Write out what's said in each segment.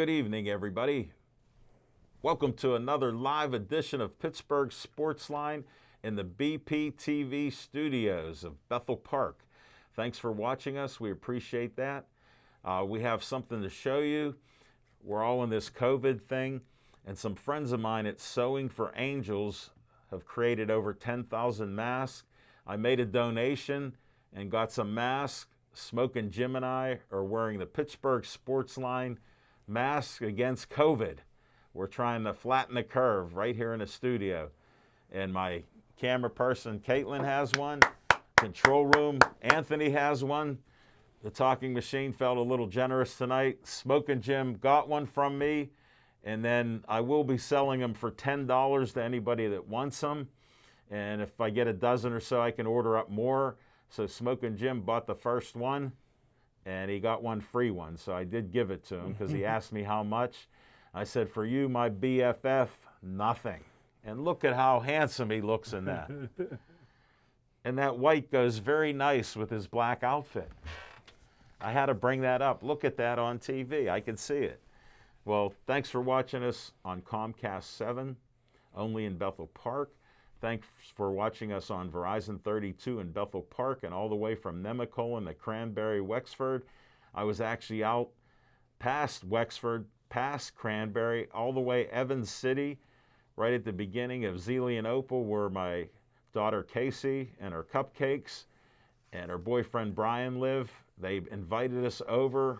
Good evening, everybody. Welcome to another live edition of Pittsburgh Sportsline in the BPTV studios of Bethel Park. Thanks for watching us. We appreciate that. We have something to show you. We're all in this COVID thing, and some friends of mine at Sewing for Angels have created over 10,000 masks. I made a donation and got some masks. Smoking Jim and I are wearing the Pittsburgh Sportsline mask against COVID. We're trying to flatten the curve right here in the studio. And my camera person, Caitlin, has one. Control room, Anthony has one. The talking machine felt a little generous tonight. Smoking Jim got one from me. And then I will be selling them for $10 to anybody that wants them. And if I get a dozen or so, I can order up more. So Smoking Jim bought the first one, and he got one free one. So I did give it to him because he asked me how much. I said, for you, my BFF, nothing. And look at how handsome he looks in that. And that white goes very nice with his black outfit. I had to bring that up. Look at that on TV. I can see it. Well, thanks for watching us on Comcast 7, only in Bethel Park. Thanks for watching us on Verizon 32 in Bethel Park and all the way from Nemacolin to Cranberry, Wexford. I was actually out past Wexford, past Cranberry, all the way Evans City, right at the beginning of Zealy and Opal, where my daughter Casey and her cupcakes and her boyfriend Brian live. They invited us over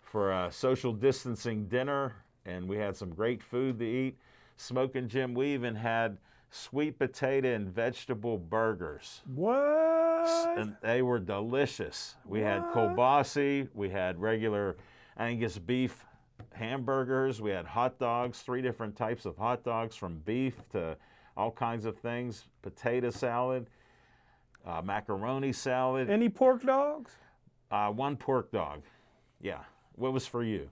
for a social distancing dinner, and we had some great food to eat. Smoking Jim, we even had sweet potato and vegetable burgers. What? And they were delicious. We had kielbasa, we had regular Angus beef hamburgers, we had hot dogs, 3 different types of hot dogs, from beef to all kinds of things, potato salad, macaroni salad. Any pork dogs? 1 pork dog. Yeah. What was for you?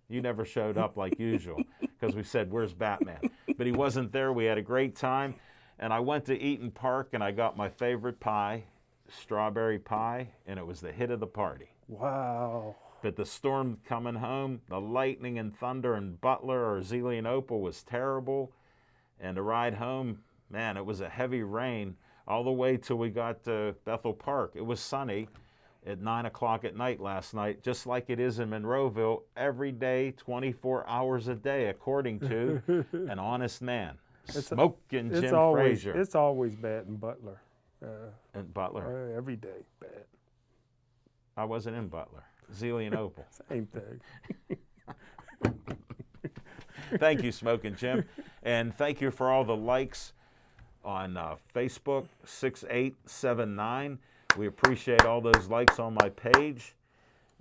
You never showed up like usual because we said, where's Batman? But he wasn't there. We had a great time. And I went to Eaton Park and I got my favorite pie, strawberry pie, and it was the hit of the party. Wow. But the storm coming home, the lightning and thunder in Butler or Zealy and Opal was terrible. And the ride home, man, it was a heavy rain all the way till we got to Bethel Park. It was sunny at 9 o'clock at night last night, just like it is in Monroeville, every day, 24 hours a day, according to an honest man, Smoking Jim Frazier. It's always bad in Butler. In Butler? Every day, bad. I wasn't in Butler. Zealy and Opal. Same thing. Thank you, Smoking Jim. And thank you for all the likes on Facebook, 6879. We appreciate all those likes on my page.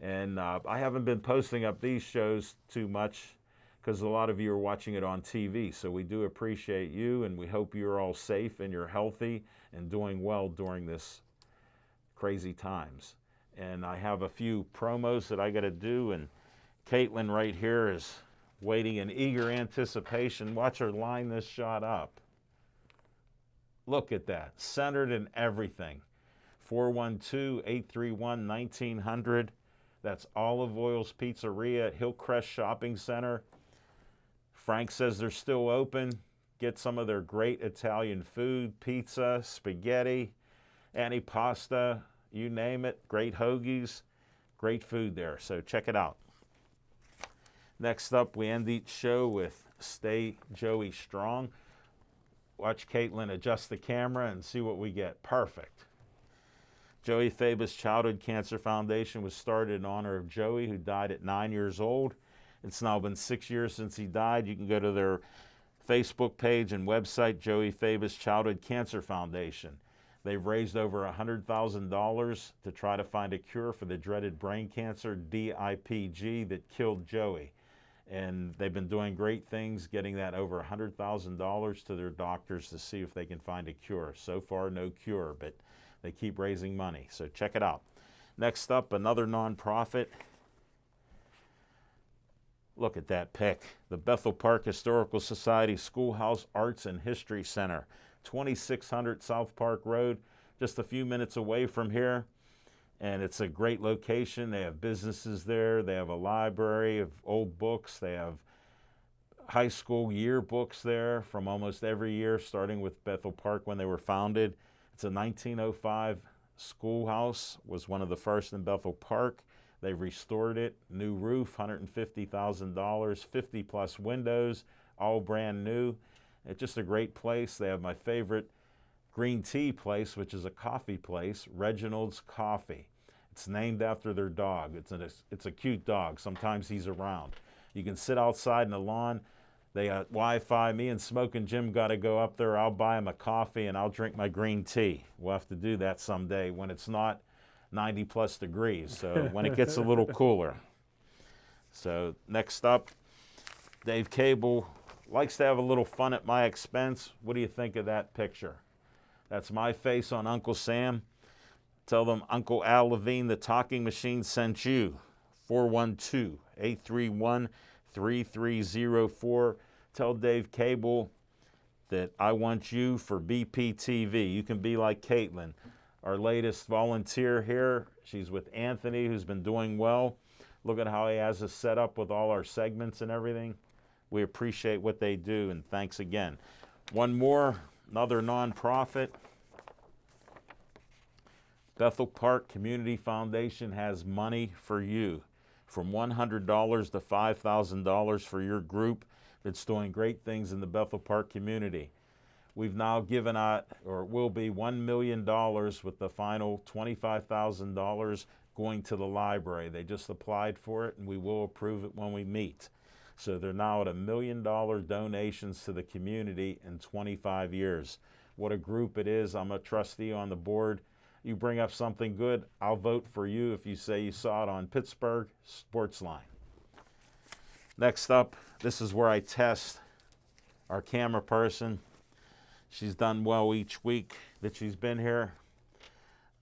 And I haven't been posting up these shows too much because a lot of you are watching it on TV. So we do appreciate you, and we hope you're all safe and you're healthy and doing well during this crazy times. And I have a few promos that I got to do, and Caitlin right here is waiting in eager anticipation. Watch her line this shot up. Look at that, centered in everything. 412-831-1900. That's Olive Oil's Pizzeria at Hillcrest Shopping Center. Frank says they're still open. Get some of their great Italian food, pizza, spaghetti, antipasta, you name it. Great hoagies, great food there. So check it out. Next up, we end each show with Stay Joey Strong. Watch Caitlin adjust the camera and see what we get. Perfect. Joey Fabus Childhood Cancer Foundation was started in honor of Joey, who died at 9 years old. It's now been 6 years since he died. You can go to their Facebook page and website, Joey Fabus Childhood Cancer Foundation. They've raised over $100,000 to try to find a cure for the dreaded brain cancer, DIPG, that killed Joey. And they've been doing great things, getting that over $100,000 to their doctors to see if they can find a cure. So far, no cure, but they keep raising money, so check it out. Next up, another nonprofit. Look at that pic. The Bethel Park Historical Society Schoolhouse Arts and History Center, 2600 South Park Road, just a few minutes away from here. and it's a great location. They have businesses there. They have a library of old books. They have high school yearbooks there from almost every year, starting with Bethel Park when they were founded. It's a 1905 schoolhouse, was one of the first in Bethel Park. They restored it, new roof, $150,000, 50 plus windows, all brand new. It's just a great place. They have my favorite green tea place, which is a coffee place, Reginald's Coffee. It's named after their dog. It's a cute dog. Sometimes he's around. You can sit outside in the lawn. They got Wi-Fi. Me and Smoking Jim got to go up there. I'll buy him a coffee and I'll drink my green tea. We'll have to do that someday when it's not 90 plus degrees, so when it gets a little cooler. So next up, Dave Cable likes to have a little fun at my expense. What do you think of that picture? That's my face on Uncle Sam. Tell them Uncle Al Levine, the talking machine, sent you. 412-831-3304. Tell Dave Cable that I want you for BPTV. You can be like Caitlin, our latest volunteer here. She's with Anthony, who's been doing well. Look at how he has us set up with all our segments and everything. We appreciate what they do, and thanks again. One more, another nonprofit. Bethel Park Community Foundation has money for you, from $100 to $5,000 for your group that's doing great things in the Bethel Park community. We've now given out, or it will be, $1 million with the final $25,000 going to the library. They just applied for it, and we will approve it when we meet. So they're now at $1 million donations to the community in 25 years. What a group it is. I'm a trustee on the board. You bring up something good, I'll vote for you if you say you saw it on Pittsburgh Sportsline. Next up, this is where I test our camera person. She's done well each week that she's been here.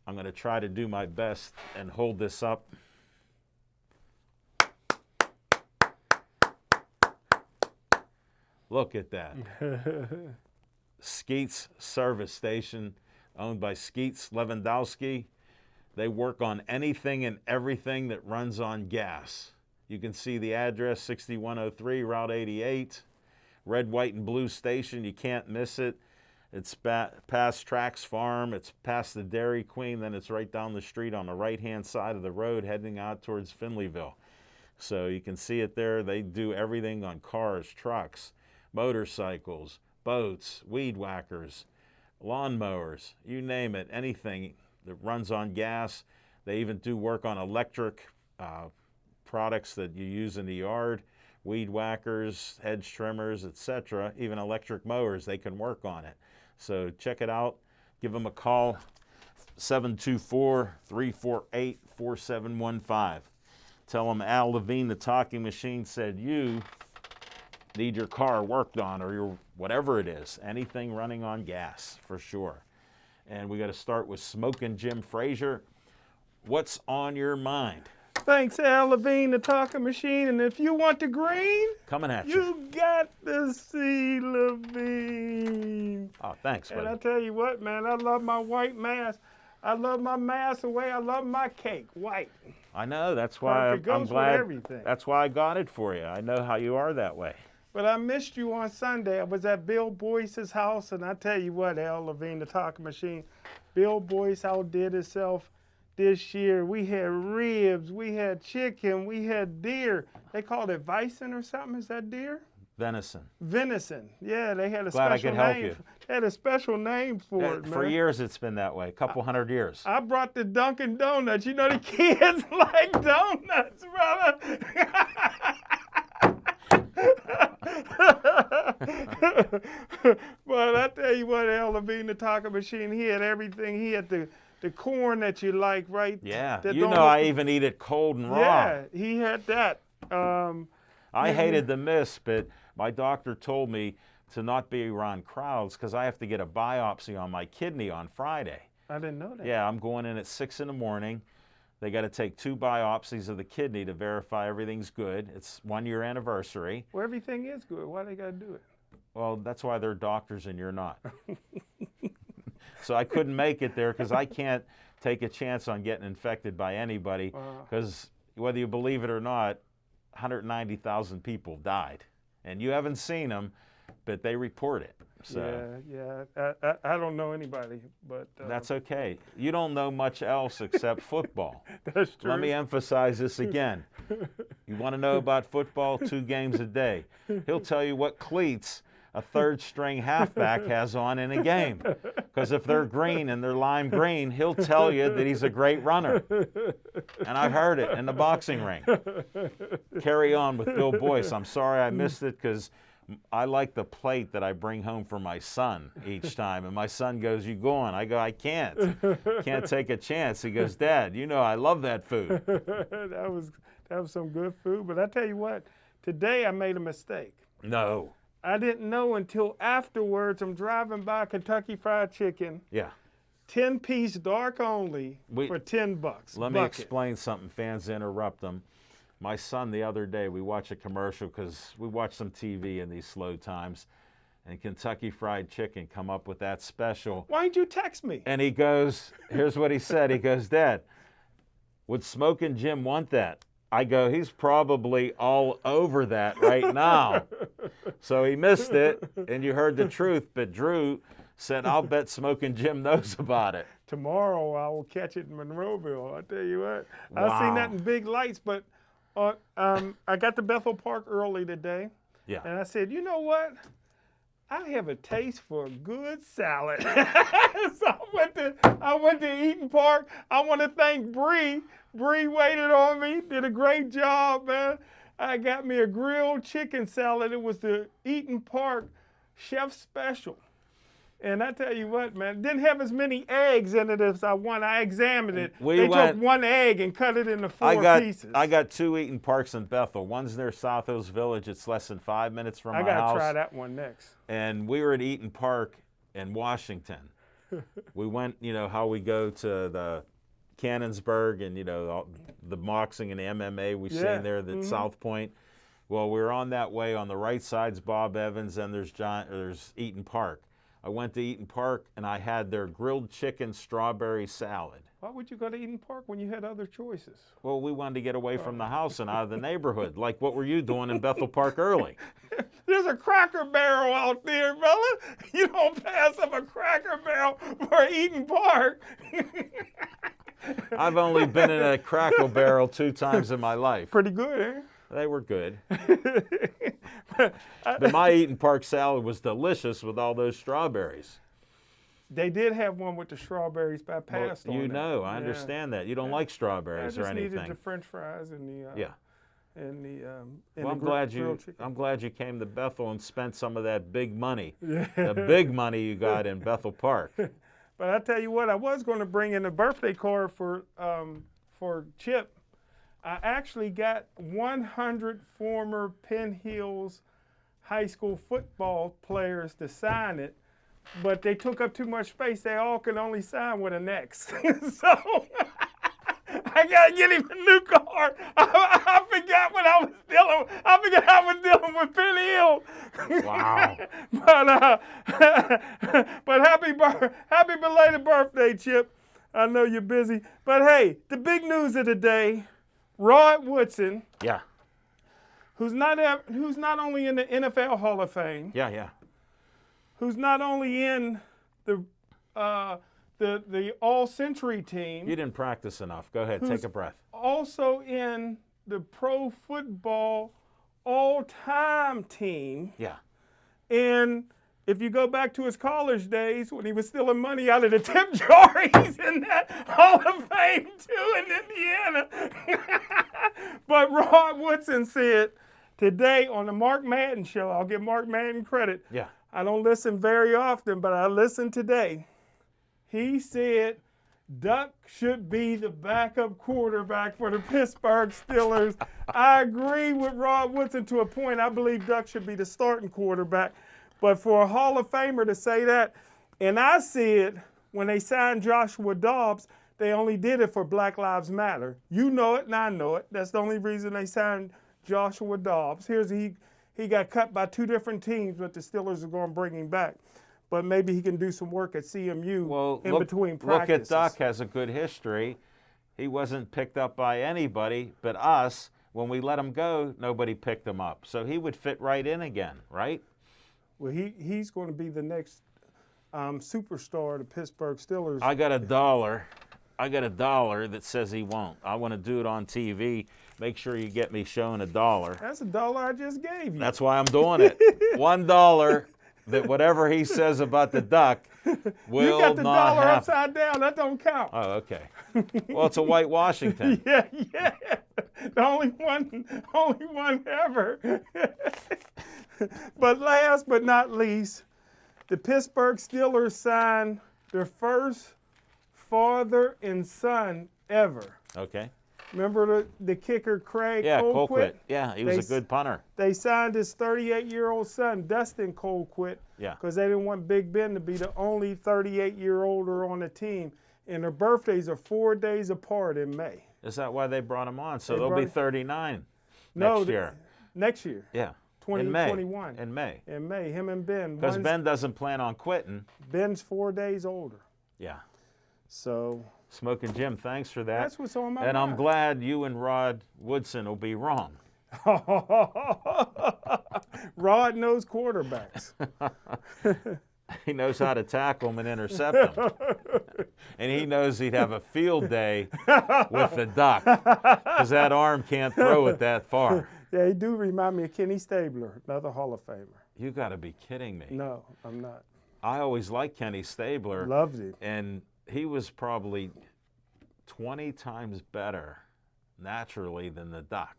I'm going to try to do my best and hold this up. Look at that. Skeets Service Station, owned by Skeets Lewandowski. They work on anything and everything that runs on gas. You can see the address, 6103 Route 88. Red, white, and blue station. You can't miss it. It's past Trax Farm. It's past the Dairy Queen. Then it's right down the street on the right-hand side of the road heading out towards Finleyville. So you can see it there. They do everything on cars, trucks, motorcycles, boats, weed whackers, lawnmowers, you name it, anything that runs on gas. They even do work on electric products that you use in the yard, weed whackers, hedge trimmers, etc., even electric mowers, they can work on it. So check it out. Give them a call, 724-348-4715. Tell them Al Levine, the talking machine, said you need your car worked on, or your whatever it is, anything running on gas for sure. And we got to start with Smoking Jim Frazier. What's on your mind? Thanks, Al Levine, the talking machine. And if you want the green, Coming at you. you got to see Levine. Oh, thanks, And I buddy. tell you what, man, I love my white mask. I love my mask the way I love my cake, white. I know, that's why Perfect. I'm Goes with glad. everything. That's why I got it for you. I know how you are that way. But I missed you on Sunday. I was at Bill Boyce's house, and I tell you what, Al Levine, the talking machine, Bill Boyce outdid himself this year. We had ribs, we had chicken, we had deer. They called it bison or something. Is that deer? Venison. Venison. Yeah, they had a Glad I special could help name. you. They had a special name for it, man. For years it's been that way, a couple hundred years. I brought the Dunkin' Donuts. You know the kids like donuts, brother. But I tell you what, Al Levine, the talking machine, he had everything. He had the corn that you like, right? Yeah, That you don't know I look- even eat it cold and raw. Yeah, he had that. I hated the mist, but my doctor told me to not be around crowds because I have to get a biopsy on my kidney on Friday. I didn't know that. Yeah, I'm going in at 6 in the morning. They got to take 2 biopsies of the kidney to verify everything's good. It's 1-year anniversary. Well, everything is good. Why they got to do it? Well, that's why they're doctors and you're not. So I couldn't make it there because I can't take a chance on getting infected by anybody, because whether you believe it or not, 190,000 people died. And you haven't seen them, but they report it. So I don't know anybody, but that's okay. You don't know much else except football. That's true. Let me emphasize this again. You want to know about football? 2 games a day. He'll tell you what cleats a third-string halfback has on in a game. Because if they're green and they're lime green, he'll tell you that he's a great runner. And I've heard it in the boxing ring. Carry on with Bill Boyce. I'm sorry I missed it because I like the plate that I bring home for my son each time. And my son goes, "You going?" I go, "I can't. Can't take a chance." He goes, "Dad, you know I love that food." That was some good food. But I tell you what, today I made a mistake. No. I didn't know until afterwards. I'm driving by Kentucky Fried Chicken. Yeah. 10-piece dark only for $10. Let me explain something. Fans interrupt them. My son, the other day, we watched a commercial because we watch some TV in these slow times, and Kentucky Fried Chicken come up with that special. Why didn't you text me? And he goes, here's what he said. He goes, "Dad, would Smokin' Jim want that?" I go, "He's probably all over that right now." So he missed it, and you heard the truth. But Drew said, "I'll bet Smokin' Jim knows about it." Tomorrow I will catch it in Monroeville. I tell you what. Wow. I've seen that in big lights, but I got to Bethel Park early today. Yeah. And I said, you know what? I have a taste for a good salad. So I went to Eaton Park. I want to thank Bree. Bree waited on me, did a great job, man. I got me a grilled chicken salad. It was the Eaton Park chef special. And I tell you what, man, it didn't have as many eggs in it as I wanted. I examined it. They took one egg and cut it into 4 pieces. I got 2 Eaton Parks in Bethel. One's near South Hills Village. It's less than 5 minutes from my house. I got to try that one next. And we were at Eaton Park in Washington. We went, you know, how we go to the Cannonsburg and, you know, the boxing and the MMA we've seen there at South Point. Well, we were on that way. On the right side's Bob Evans, and there's Eaton Park. I went to Eaton Park, and I had their grilled chicken strawberry salad. Why would you go to Eaton Park when you had other choices? Well, we wanted to get away from the house and out of the neighborhood. Like, what were you doing in Bethel Park early? There's a Cracker Barrel out there, fella. You don't pass up a Cracker Barrel for Eaton Park. I've only been in a Cracker Barrel 2 times in my life. Pretty good, eh? They were good. But my Eaton Park salad was delicious with all those strawberries. They did have one with the strawberries, but I passed on You that. know, I understand that. You don't like strawberries or anything. I just needed the French fries and the Well, I'm glad you came to Bethel and spent some of that big money. The big money you got in Bethel Park. But I tell you what, I was going to bring in a birthday card for Chip. I actually got 100 former Penn Hills high school football players to sign it, but they took up too much space. They all can only sign with an X. So I got to get him a new card. I forgot what I was dealing with. I forgot I was dealing with Penn Hill. Wow. But happy belated birthday, Chip. I know you're busy. But hey, the big news of the day, Rod Woodson. Yeah. Who's not only in the NFL Hall of Fame. Yeah. Who's not only in the All-Century team. You didn't practice enough. Go ahead, take a breath. Also in the Pro Football All-Time team. Yeah. And if you go back to his college days when he was stealing money out of the tip jar, he's in that Hall of Fame too in Indiana. But Rod Woodson said today on the Mark Madden show, I'll give Mark Madden credit. Yeah. I don't listen very often, but I listened today. He said Duck should be the backup quarterback for the Pittsburgh Steelers. I agree with Rod Woodson to a point. I believe Duck should be the starting quarterback. But for a Hall of Famer to say that, and I said when they signed Joshua Dobbs, they only did it for Black Lives Matter. You know it and I know it. That's the only reason they signed Joshua Dobbs. He got cut by 2 different teams, but the Steelers are going to bring him back. but maybe he can do some work at CMU Well, in between practices. Look at Duck has a good history. He wasn't picked up by anybody but us. When we let him go, nobody picked him up. So he would fit right in again, right? Well, he's going to be the next superstar of the Pittsburgh Steelers. I got $1 that says he won't. I want to do it on TV. Make sure you get me showing $1. That's $1 I just gave you. That's why I'm doing it. $1 that whatever he says about the Duck will you got the not dollar happen. upside down. That don't count. Oh, okay. Well, it's a white Washington. Yeah. The only one ever. But last but not least, the Pittsburgh Steelers signed their first father and son ever. Okay. Remember the kicker Craig Yeah, Colquitt? Colquitt. Yeah, he was a good punter. They signed his 38-year-old son, Dustin Colquitt, Yeah. because they didn't want Big Ben to be the only 38-year-older on the team. And their birthdays are 4 days apart in May. Is that why they brought him on? So They they'll be brought- 39 No, next year. Next year, Yeah. 2021. In May. In May, him and Ben. Because One's- Ben doesn't plan on quitting. Ben's 4 days older. Yeah. So Smoking Jim, thanks for that. that's what's on my And I'm mind. glad you and Rod Woodson will be wrong. Rod knows quarterbacks. He knows how to tackle them and intercept them. And he knows he'd have a field day with the Duck because that arm can't throw it that far. Yeah, he do remind me of Kenny Stabler, another Hall of Famer. You got to be kidding me. No, I'm not. I always liked Kenny Stabler. Loved him. And he was probably 20 times better naturally than the Duck.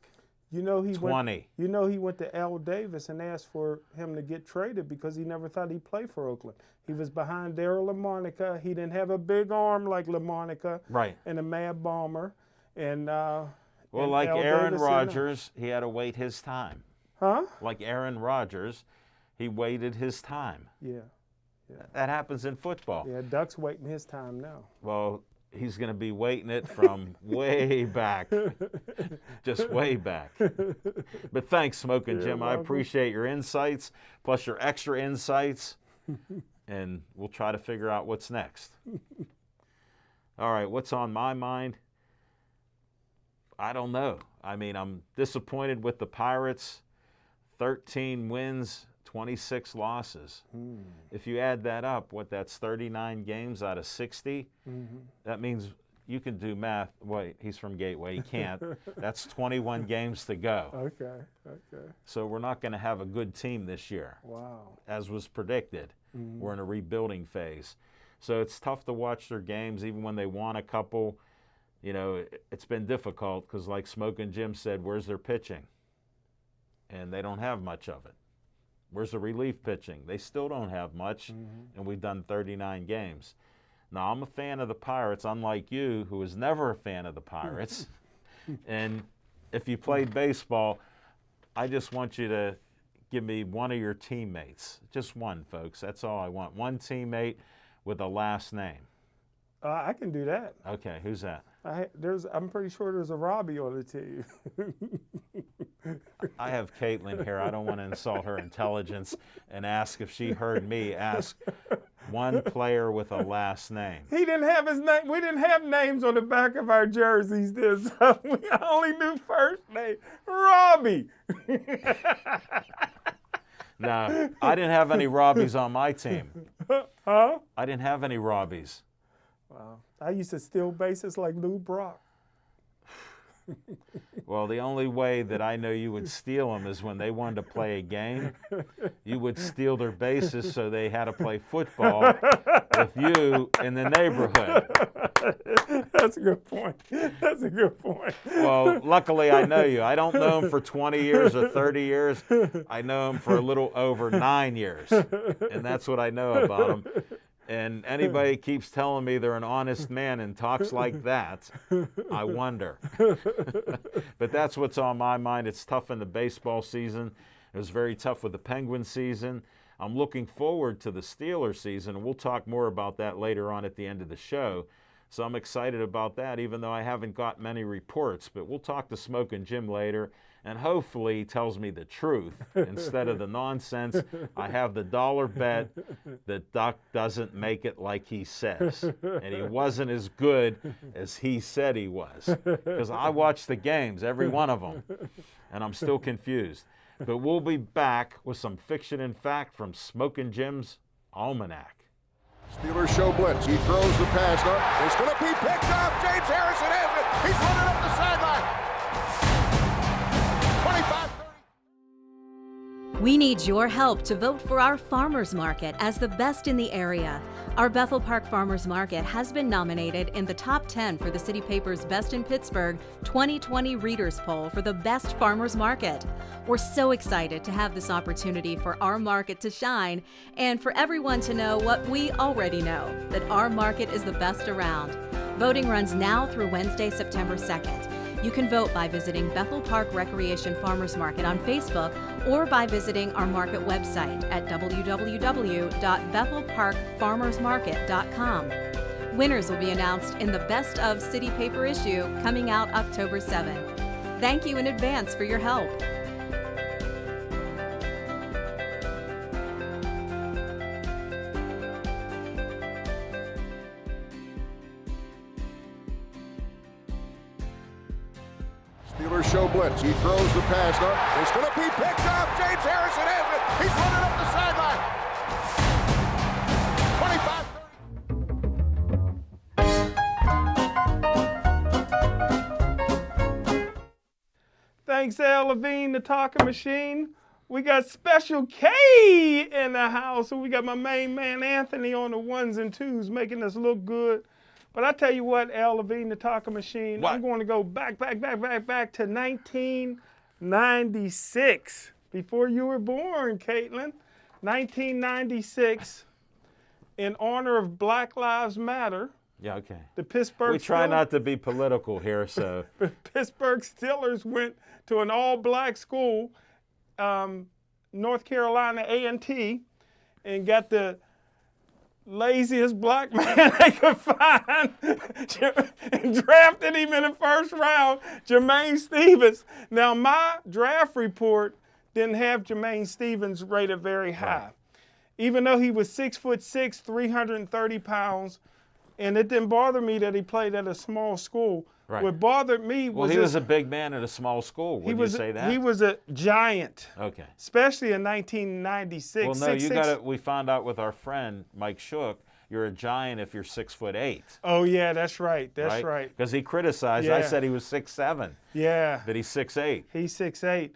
You know he 20. went to Al Davis and asked for him to get traded because he never thought he'd play for Oakland. He was behind Darryl LaMonica. He didn't have a big arm like LaMonica Right. and a Mad Bomber. And Well, and like Al Aaron Davis Rodgers, he had to wait his time. Huh? Like Aaron Rodgers, he waited his time. Yeah. That happens in football. Yeah, Duck's waiting his time now. Well, he's going to be waiting it from way back, just way back. But thanks, Smoking Jim. I welcome. appreciate your insights, plus your extra insights, and we'll try to figure out what's next. All right, what's on my mind? I don't know. I mean, I'm disappointed with the Pirates. 13 wins, 26 losses. If you add that up, that's 39 games out of 60? That means you can do math. Wait, he's from Gateway. He can't. That's 21 games to go. Okay. So we're not going to have a good team this year, Wow. as was predicted. We're in a rebuilding phase. So it's tough to watch their games, even when they won a couple. You know, it's been difficult because, like Smoking Jim said, where's their pitching? And they don't have much of it. Where's the relief pitching? They still don't have much, and we've done 39 games. Now, I'm a fan of the Pirates, unlike you, who was never a fan of the Pirates. And if you played baseball, I just want you to give me one of your teammates. Just one, folks. That's all I want. One teammate with a last name. I can do that. Okay, who's that? I'm pretty sure there's a Robbie on the team. I have Caitlin here. I don't want to insult her intelligence and ask if she heard me ask one player with a last name. He didn't have his name. We didn't have names on the back of our jerseys. I only knew first name. Robbie. No, I didn't have any Robbies on my team. Huh? I didn't have any Robbies. Wow. I used to steal bases like Lou Brock. Well, the only way that I know you would steal them is when they wanted to play a game. You would steal their bases so they had to play football with you in the neighborhood. That's a good point. That's a good point. Well, luckily I know you. I don't know him for 20 years or 30 years. I know him for a little over 9 years, and that's what I know about him. And anybody keeps telling me they're an honest man and talks like that, I wonder. But that's what's on my mind. It's tough in the baseball season. It was very tough with the Penguin season. I'm looking forward to the Steelers season, and we'll talk more about that later on at the end of the show. So I'm excited about that, even though I haven't got many reports. But we'll talk to Smoking Jim later, and hopefully he tells me the truth instead of the nonsense. I have the dollar bet that Duck doesn't make it like he says, and he wasn't as good as he said he was, because I watched the games, every one of them, and I'm still confused. But we'll be back with some fiction and fact from Smokin' Jim's Almanac. Steelers show blitz. He throws the pass up. It's going to be picked up. James Harrison has it. He's running up the sideline. 25-30. We need your help to vote for our farmers market as the best in the area. Our Bethel Park Farmers Market has been nominated in the top 10 for the City Paper's Best in Pittsburgh 2020 Readers Poll for the best farmers market. We're so excited to have this opportunity for our market to shine and for everyone to know what we already know, that our market is the best around. Voting runs now through Wednesday, September 2nd. You can vote by visiting Bethel Park Recreation Farmers Market on Facebook or by visiting our market website at www.bethelparkfarmersmarket.com. Winners will be announced in the Best of City Paper issue coming out October 7th. Thank you in advance for your help. Steelers show blitz. He throws the pass up. It's going to be picked up. James Harrison has it. He's running up the sideline. 25-30. Thanks, Al Levine, the talking machine. We got Special K in the house, and we got my main man Anthony on the ones and twos, making us look good. But I tell you what, Al Levine, the talking machine, What? I'm going to go back to 1996, before you were born, Caitlin. 1996, in honor of Black Lives Matter, Yeah, okay. the Pittsburgh We try Steelers- not to be political here, so the Pittsburgh Steelers went to an all-black school, North Carolina A&T, and got the laziest black man they could find and drafted him in the first round, Jermaine Stevens. Now, my draft report didn't have Jermaine Stevens rated very high. Even though he was 6'6", 330 pounds, and it didn't bother me that he played at a small school. Right. What bothered me well, was he was a big man at a small school. Would you say that? he was a giant, Okay. especially in 1996. Well, no, 6'6". you got it. We found out with our friend Mike Shook, you're a giant if you're 6'8". Oh yeah, that's right. That's right. Because he criticized. I Yeah. said he was 6'7", Yeah, but he's 6'8". he's 6'8".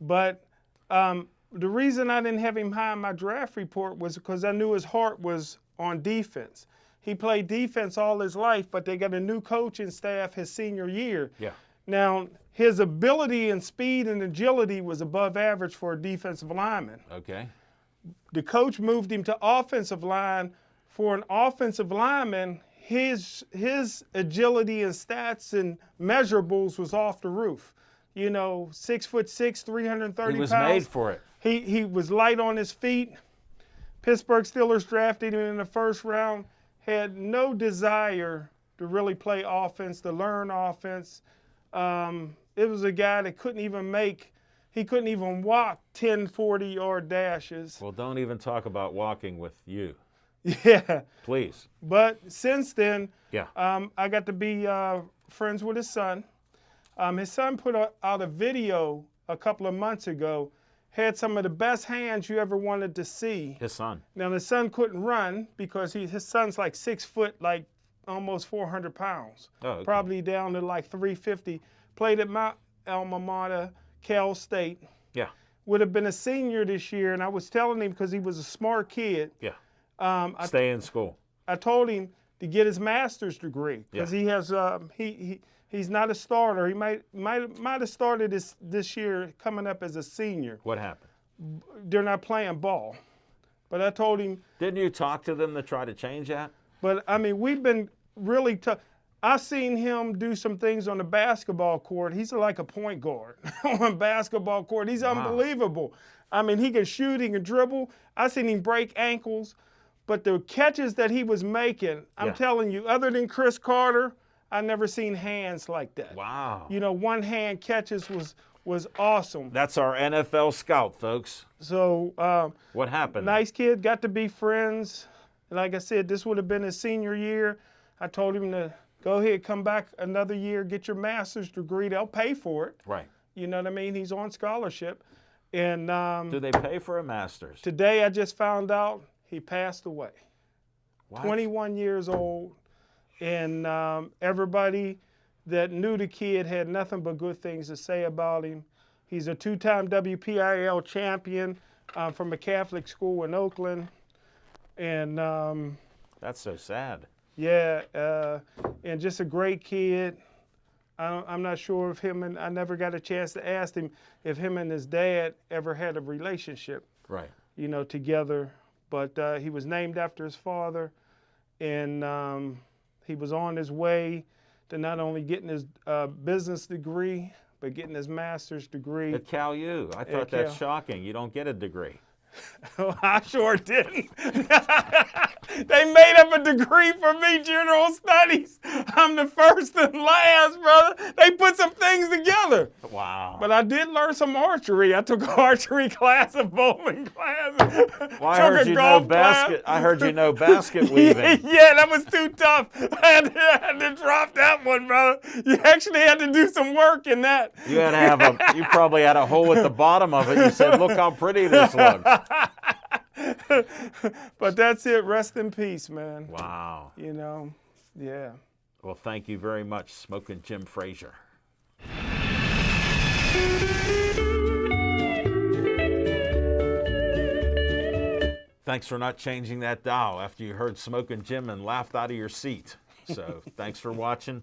But the reason I didn't have him high in my draft report was because I knew his heart was on defense. He played defense all his life, but they got a new coaching staff his senior year. Yeah. Now, his ability and speed and agility was above average for a defensive lineman. Okay. The coach moved him to offensive line. For an offensive lineman, his agility and stats and measurables was off the roof. You know, 6'6", 330 He was pounds. made for it. He was light on his feet. Pittsburgh Steelers drafted him in the first round. Had no desire to really play offense, to learn offense. It was a guy that couldn't even walk 10, 40-yard dashes. Well, don't even talk about walking with you, Yeah. please. But since then, Yeah. I got to be friends with his son. His son put out a video a couple of months ago, had some of the best hands you ever wanted to see. His son. Now, the son couldn't run because his son's like 6 foot, like almost 400 pounds. Oh, okay. Probably down to like 350. Played at my alma mater, Cal State. Yeah. Would have been a senior this year, and I was telling him because he was a smart kid. Yeah. I Stay in school. I told him to get his master's degree because Yeah. he has he's not a starter. He might have started this year coming up as a senior. What happened? They're not playing ball. But I told him, Didn't you talk to them to try to change that? but I mean, we've been really tough. I've seen him do some things on the basketball court. He's like a point guard on basketball court. He's unbelievable. I mean, he can shoot, he can dribble. I've seen him break ankles. But the catches that he was making, I'm Yeah. telling you, other than Chris Carter, I never seen hands like that. Wow. You know, one hand catches was awesome. That's our NFL scout, folks. So What happened? nice kid, got to be friends. Like I said, this would have been his senior year. I told him to go ahead, come back another year, get your master's degree. They'll pay for it. Right. You know what I mean? He's on scholarship. And Do they pay for a master's? today I just found out he passed away. What? 21 years old. And everybody that knew the kid had nothing but good things to say about him. He's a two-time WPIAL champion from a Catholic school in Oakland. And That's so sad. yeah, and just a great kid. I'm not sure if him and I never got a chance to ask him if him and his dad ever had a relationship, Right. you know, together. But he was named after his father, and he was on his way to not only getting his business degree, but getting his master's degree. At Cal U. I thought Cal. that's shocking. You don't get a degree. I sure didn't. They made up a degree for me, general studies. I'm the first and last, brother. They put some things together. Wow. But I did learn some archery. I took an archery class, a bowling class. Well, I took heard a you know golf basket. class. I heard you know basket weaving. Yeah, that was too tough. I had to drop that one, brother. You actually had to do some work in that. You had to have a. You probably had a hole at the bottom of it. You said, "Look how pretty this looks." But that's it. Rest in peace, man. Wow. You know, yeah. Well, thank you very much, Smoking Jim Frazier. Thanks for not changing that dial after you heard Smoking Jim and laughed out of your seat. So thanks for watching.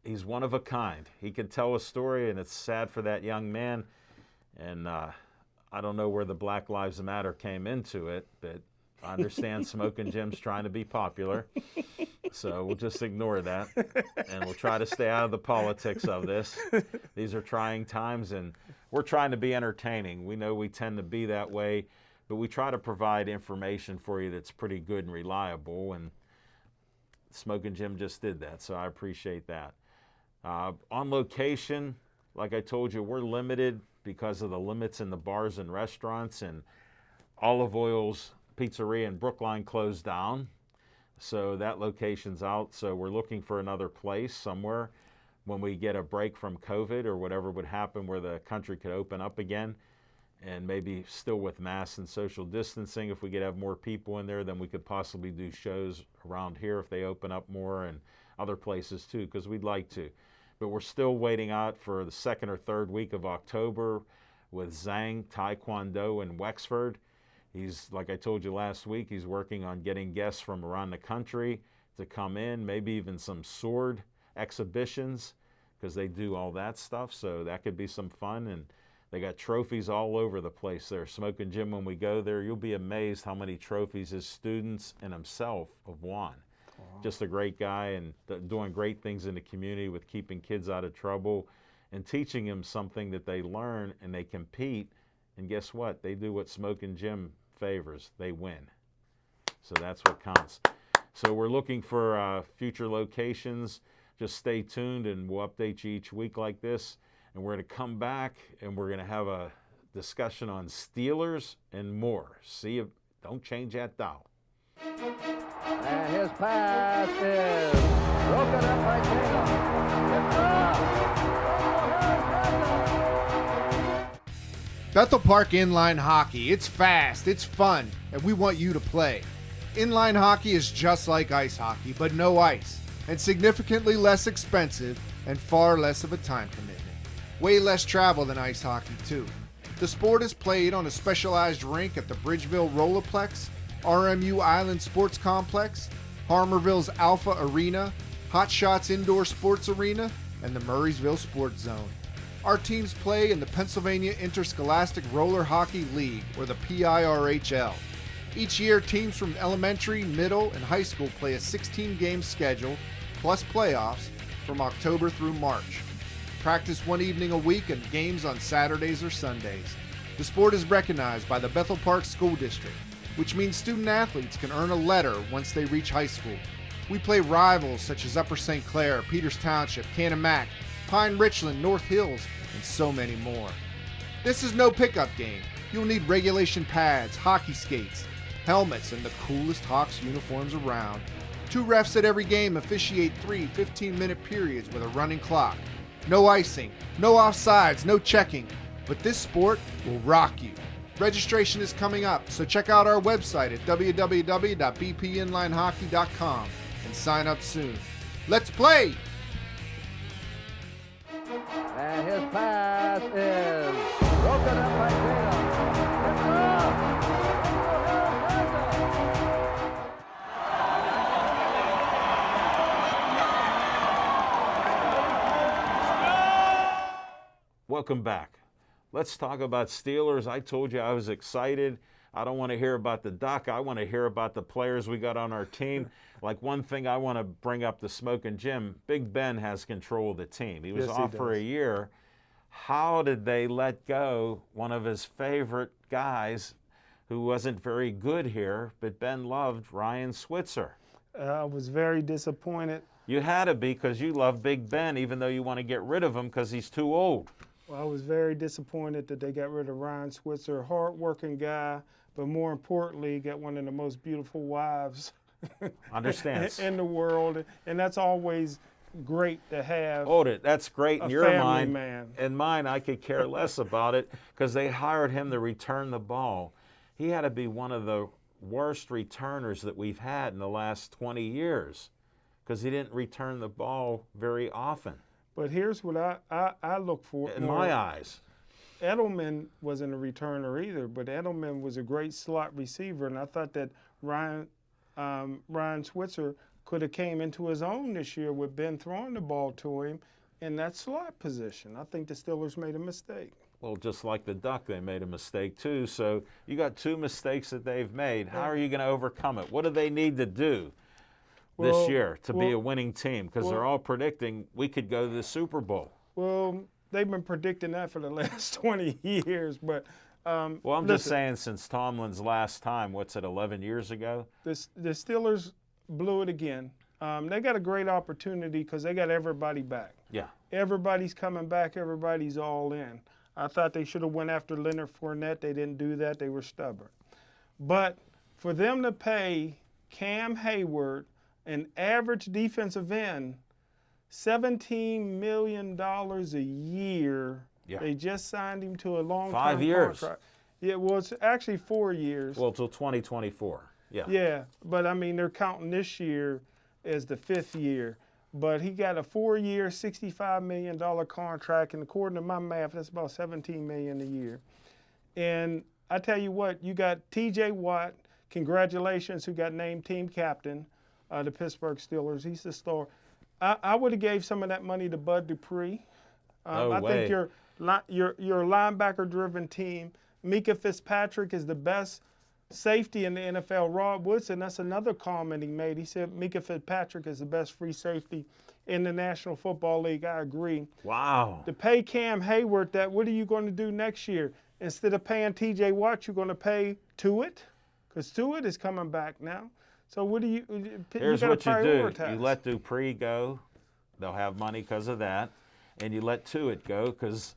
He's one of a kind. He can tell a story, and it's sad for that young man. And I don't know where the Black Lives Matter came into it, but I understand Smoking Jim's trying to be popular. So we'll just ignore that, and we'll try to stay out of the politics of this. These are trying times, and we're trying to be entertaining. We know we tend to be that way, but we try to provide information for you that's pretty good and reliable, and Smoking Jim just did that, so I appreciate that. On location, like I told you, we're limited because of the limits in the bars and restaurants, and Olive Oil's Pizzeria in Brookline closed down. So that location's out. So we're looking for another place somewhere when we get a break from COVID or whatever would happen where the country could open up again, and maybe still with masks and social distancing. If we could have more people in there, then we could possibly do shows around here if they open up more, and other places too, because we'd like to. But we're still waiting out for the second or third week of October with Zhang Taekwondo in Wexford. He's, like I told you last week, he's working on getting guests from around the country to come in, maybe even some sword exhibitions, because they do all that stuff, so that could be some fun. And they got trophies all over the place there. Smoking Jim, when we go there, you'll be amazed how many trophies his students and himself have won. Wow. Just a great guy, and doing great things in the community with keeping kids out of trouble and teaching them something that they learn, and they compete. And guess what? They do what Smoking Jim favors. They win. So that's what counts. So we're looking for future locations. Just stay tuned, and we'll update you each week like this. And we're going to come back, and we're going to have a discussion on Steelers and more. See you. Don't change that dial. And his pass is broken up by Taylor. Bethel Park Inline Hockey. It's fast, it's fun, and we want you to play. Inline hockey is just like ice hockey, but no ice, and significantly less expensive and far less of a time commitment. Way less travel than ice hockey, too. The sport is played on a specialized rink at the Bridgeville Rollerplex, RMU Island Sports Complex, Harmerville's Alpha Arena, Hot Shots Indoor Sports Arena, and the Murraysville Sports Zone. Our teams play in the Pennsylvania Interscholastic Roller Hockey League, or the PIRHL. Each year, teams from elementary, middle, and high school play a 16-game schedule, plus playoffs, from October through March. Practice one evening a week and games on Saturdays or Sundays. The sport is recognized by the Bethel Park School District, which means student athletes can earn a letter once they reach high school. We play rivals such as Upper St. Clair, Peters Township, Canon-Mac, Pine Richland, North Hills, and so many more. This is no pickup game. You'll need regulation pads, hockey skates, helmets, and the coolest Hawks uniforms around. 2 refs at every game officiate 3 15-minute periods with a running clock. No icing, no offsides, no checking. But this sport will rock you. Registration is coming up, so check out our website at www.bpinlinehockey.com and sign up soon. Let's play! And his pass is broken up by Tatum. It's up! Welcome back. Let's talk about Steelers. I told you I was excited. I don't want to hear about the Duck. I want to hear about the players we got on our team. Like, one thing I want to bring up to Smoking Jim, Big Ben has control of the team. He was Yes, he off for a does. year. How did they let go one of his favorite guys who wasn't very good here, but Ben loved, Ryan Switzer? I was very disappointed. You had to be, because you love Big Ben, even though you want to get rid of him because he's too old. I was very disappointed that they got rid of Ryan Switzer, hard-working guy, but more importantly, got one of the most beautiful wives Understands. in the world, and that's always great to have. Hold it. That's great in A your family mind. man. In mine, I could care less about it because they hired him to return the ball. He had to be one of the worst returners that we've had in the last 20 years because he didn't return the ball very often, But here's what I look for. in my eyes. Edelman wasn't a returner either, but Edelman was a great slot receiver, and I thought that Ryan Switzer could have came into his own this year with Ben throwing the ball to him in that slot position. I think the Steelers made a mistake. Well, just like the Duck, they made a mistake too. So you got 2 mistakes that they've made. How are you going to overcome it? What do they need to do this Well, year to be well, a winning team? Because they're all predicting we could go to the Super Bowl. Well, they've been predicting that for the last 20 years, but Well, I'm just saying, since Tomlin's last time, what's it, 11 years ago? the Steelers blew it again. They got a great opportunity because they got everybody back. Yeah. Everybody's coming back. Everybody's all in. I thought they should have went after Leonard Fournette. They didn't do that. They were stubborn. But for them to pay Cam Hayward, an average defensive end, $17 million a year, Yeah. they just signed him to a long-term 5 years. contract. Yeah, well, it's actually 4 years. Well, till 2024. Yeah. Yeah, but I mean, they're counting this year as the 5th year. But he got a 4-year, $65 million contract, and according to my math, that's about $17 million a year. And I tell you what, you got T.J. Watt, congratulations, who got named team captain, the Pittsburgh Steelers. He's the star. I would have gave some of that money to Bud Dupree. No I way. think you're a linebacker-driven team. Mika Fitzpatrick is the best safety in the NFL. Rod Woodson, that's another comment he made. He said Mika Fitzpatrick is the best free safety in the National Football League. I agree. Wow. To pay Cam Hayward that, what are you going to do next year? Instead of paying T.J. Watt, you're going to pay Tuitt? Because Tuitt is coming back now. So what do you Here's you what gotta you do. prioritize. You let Dupree go. They'll have money because of that. And you let Tuitt go because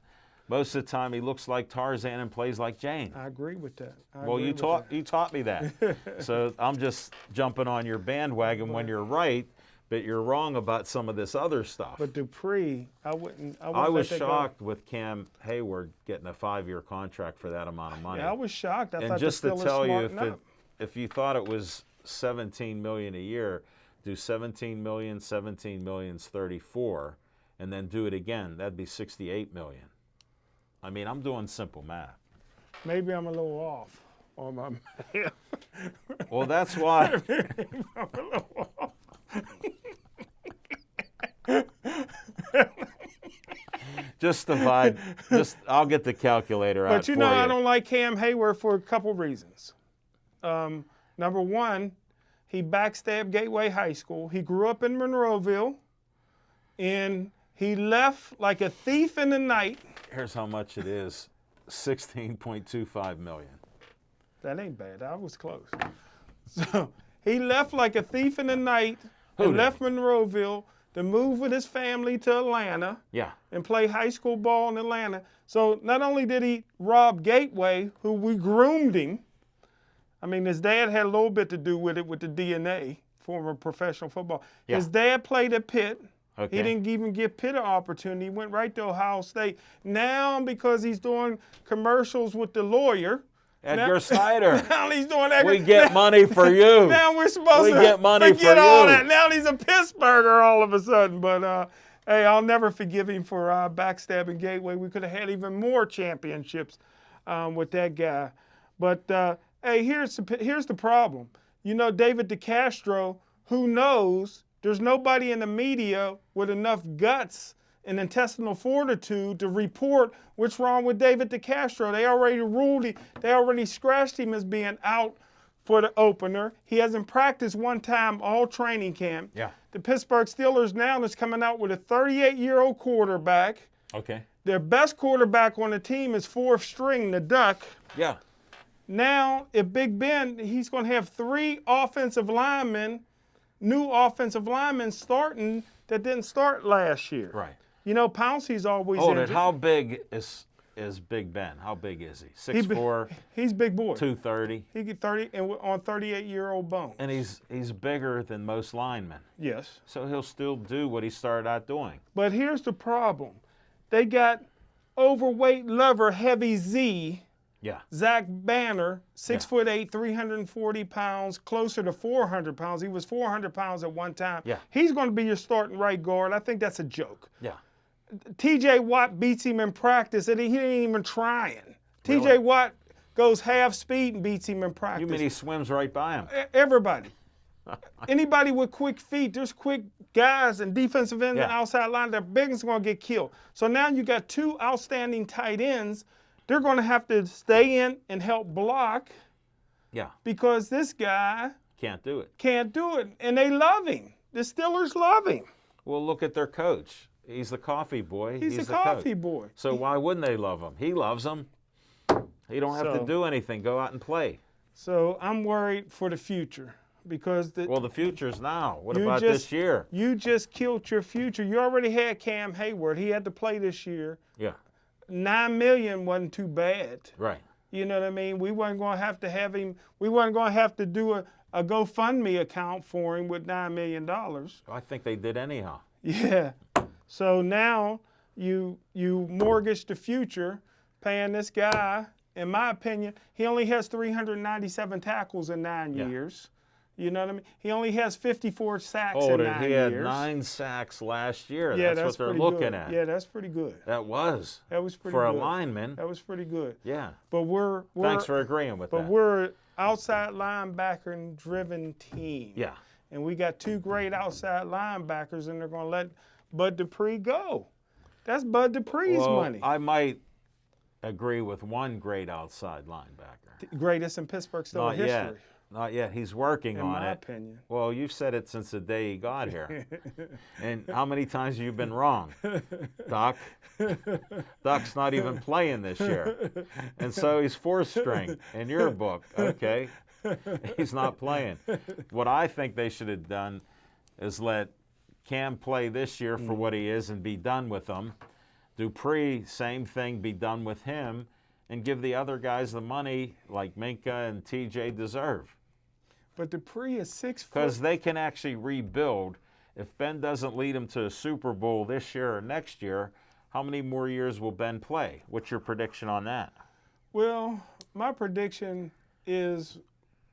most of the time he looks like Tarzan and plays like Jane. I agree with that. Well, you taught me that. So I'm just jumping on your bandwagon when you're right, but you're wrong about some of this other stuff. But Dupree, I wouldn't I was let that go. shocked with Cam Hayward getting a 5-year contract for that amount of money. Yeah, I was shocked. I and thought just the to Steelers tell you, smartened up. if you thought it was $17 million a year, do 17 million, 17 million's 34, and then do it again. That'd be 68 million. I mean, I'm doing simple math. Maybe I'm a little off on my math. Well, that's why. I'm a little off. Just divide. I'll get the calculator out But you for know, you. I don't like Cam Hayward for a couple reasons. Number one, he backstabbed Gateway High School. He grew up in Monroeville, and he left like a thief in the night. Here's how much it is: 16.25 million. That ain't bad. I was close. So he left like a thief in the night Who and did? left Monroeville to move with his family to Atlanta Yeah. and play high school ball in Atlanta. So not only did he rob Gateway, who we groomed him, I mean, his dad had a little bit to do with it with the DNA, former professional football. Yeah. His dad played at Pitt. Okay. He didn't even give Pitt an opportunity. He went right to Ohio State. Now, because he's doing commercials with the lawyer, Edgar Snyder. now he's doing that. We get money for you. Now we're supposed We to get money forget for all you. that. Now he's a Pittsburgher all of a sudden. But hey, I'll never forgive him for backstabbing Gateway. We could have had even more championships with that guy. But hey, here's the problem. You know, David DeCastro, who knows? There's nobody in the media with enough guts and intestinal fortitude to report what's wrong with David DeCastro. They already ruled him. They already scratched him as being out for the opener. He hasn't practiced one time all training camp. Yeah. The Pittsburgh Steelers now is coming out with a 38-year-old quarterback. Okay. Their best quarterback on the team is fourth string, the Duck. Yeah. Now, if Big Ben, he's going to have 3 offensive linemen, new offensive linemen starting that didn't start last year. Right. You know, Pouncey's always Hold it. injured. How big is Big Ben? How big is he? 6'4", He's big boy. 230, He get 30 and on 38-year-old bone. and he's bigger than most linemen. Yes. So he'll still do what he started out doing. But here's the problem. They got overweight lover Heavy Z, Yeah. Zach Banner, 6'8", 340 pounds, closer to 400 pounds. He was 400 pounds at one time. Yeah. He's going to be your starting right guard. I think that's a joke. Yeah. TJ Watt beats him in practice, and he ain't even trying. Really? TJ Watt goes half speed and beats him in practice. You mean he swims right by him? Everybody. Anybody with quick feet, there's quick guys and defensive ends and Yeah. outside line. They're big and going to get killed. So now you got 2 outstanding tight ends. They're going to have to stay in and help block Yeah. because this guy Can't do it. can't do it. And they love him. The Steelers love him. Well, look at their coach. He's the coffee boy. He's a the coffee coach. boy. So why wouldn't they love him? He loves them. He don't have to So- do anything. Go out and play. So I'm worried for the future because Well, the future's now. What You about just- this year? you just killed your future. You already had Cam Hayward. He had to play this year. Yeah. $9 million wasn't too bad. Right. You know what I mean? We weren't going to have him. We weren't going to have to do a GoFundMe account for him with $9 million. I think they did anyhow. Yeah. So now you mortgage the future, paying this guy. In my opinion, he only has 397 tackles in 9 Yeah. years. You know what I mean? He only has 54 sacks Hold in it. 9 He years. had 9 sacks last year. Yeah, that's what they're pretty looking good. at. Yeah, that's pretty good. That was. That was pretty For a good. lineman. That was pretty good. Yeah. But we're Thanks for agreeing with but that. we're outside linebacker driven team. Yeah. And we got 2 great outside linebackers, and they're going to let Bud Dupree go. That's Bud Dupree's Well, money. I might agree with one great outside linebacker. Greatest in Pittsburgh Steelers history. Yet. Not yet. He's working In on my it. opinion. Well, you've said it since the day he got here. And how many times have you been wrong, Doc? Doc's not even playing this year. And so he's 4th string in your book. Okay. He's not playing. What I think they should have done is let Cam play this year for what he is and be done with him. Dupree, same thing, be done with him, and give the other guys the money like Minka and TJ deserve. But Dupree is 6 foot. Because they can actually rebuild. If Ben doesn't lead them to a Super Bowl this year or next year, how many more years will Ben play? What's your prediction on that? Well, my prediction is,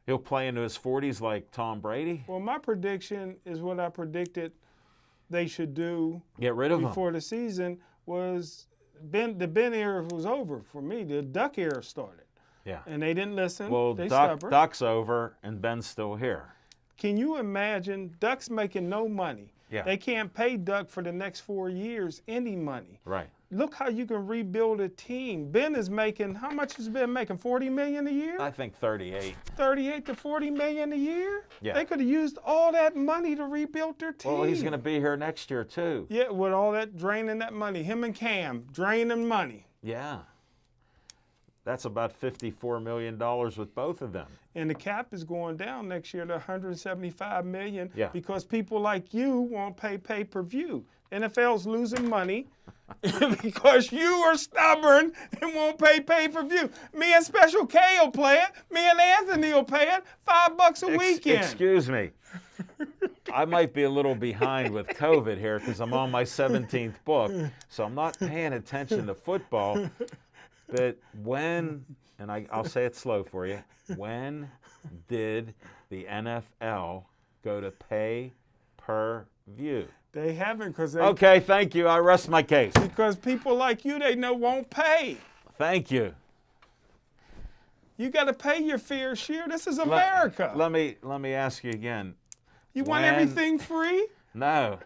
He'll play into his 40s like Tom Brady? my prediction is what I predicted they should do Get rid of him. before the season was the Ben era was over for me. The Duck era started. Yeah. And they didn't listen. Well, they stubborn. Duck's over and Ben's still here. Can you imagine Duck's making no money? Yeah. They can't pay Duck for the next 4 years any money. Right. Look how you can rebuild a team. Ben is making, how much has Ben making? $40 million a year? I think 38. 38 to 40 million a year? Yeah. They could have used all that money to rebuild their team. Well, he's going to be here next year, too. Yeah, with all that draining that money. Him and Cam draining money. Yeah. That's about $54 million with both of them. And the cap is going down next year to $175 million Yeah. because people like you won't pay pay-per-view. NFL's losing money because you are stubborn and won't pay pay-per-view. Me and Special K will play it. Me and Anthony will pay it. $5 a weekend. Excuse me. I might be a little behind with COVID here because I'm on my 17th book, so I'm not paying attention to football. But when, and I'll say it slow for you, when did the NFL go to pay-per-view? They haven't because they Okay, thank you. I rest my case. because people like you they know won't pay. Thank you. You got to pay your fair share. This is America. Let me ask you again. You want when- everything free? No.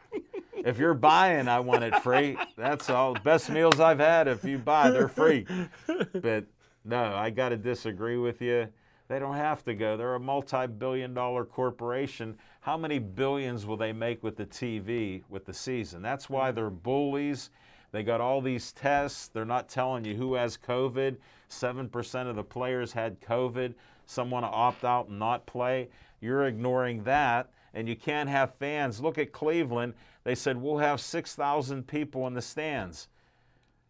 If you're buying, I want it free. That's all. Best meals I've had, if you buy, they're free. But no, I got to disagree with you. They don't have to go. They're a multi-billion-dollar corporation. How many billions will they make with the TV with the season? That's why they're bullies. They got all these tests. They're not telling you who has COVID. 7% of the players had COVID. Some want to opt out and not play. You're ignoring that, and you can't have fans. Look at Cleveland. They said, we'll have 6,000 people in the stands.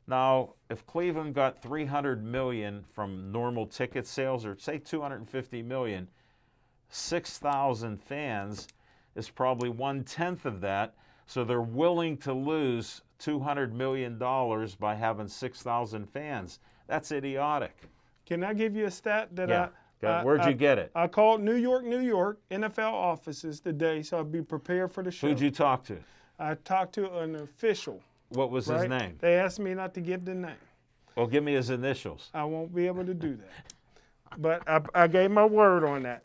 Now, if Cleveland got $300 million from normal ticket sales, or say $250 million, 6,000 fans is probably 1/10 of that. So they're willing to lose $200 million by having 6,000 fans. That's idiotic. Can I give you a stat that Yeah. Where'd you get it? I called New York NFL offices today, so I'll be prepared for the show. Who'd you talk to? I talked to an official. What was his Right? name? They asked me not to give the name. Well, give me his initials. I won't be able to do that. But I gave my word on that.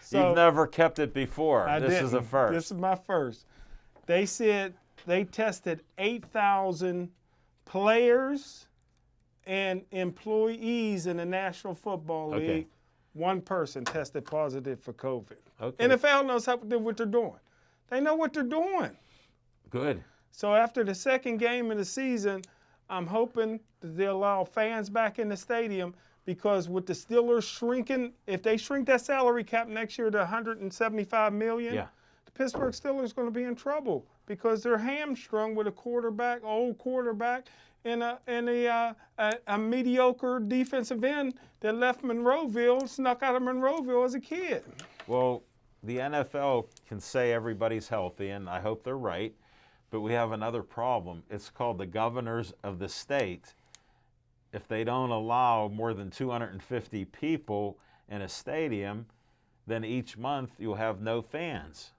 So You've never kept it before. I This is a didn't. first. This is my first. They said they tested 8,000 players and employees in the National Football Okay. League. One person tested positive for COVID. Okay. NFL knows what they're doing. They know what they're doing. Good. So after the second game of the season, I'm hoping that they'll allow fans back in the stadium because with the Steelers shrinking, if they shrink that salary cap next year to $175 million, Yeah. the Pittsburgh Steelers are going to be in trouble because they're hamstrung with a quarterback, old quarterback, and a mediocre defensive end that left Monroeville, snuck out of Monroeville as a kid. Well, the NFL can say everybody's healthy, and I hope they're right, but we have another problem. It's called the governors of the state. If they don't allow more than 250 people in a stadium, then each month you'll have no fans.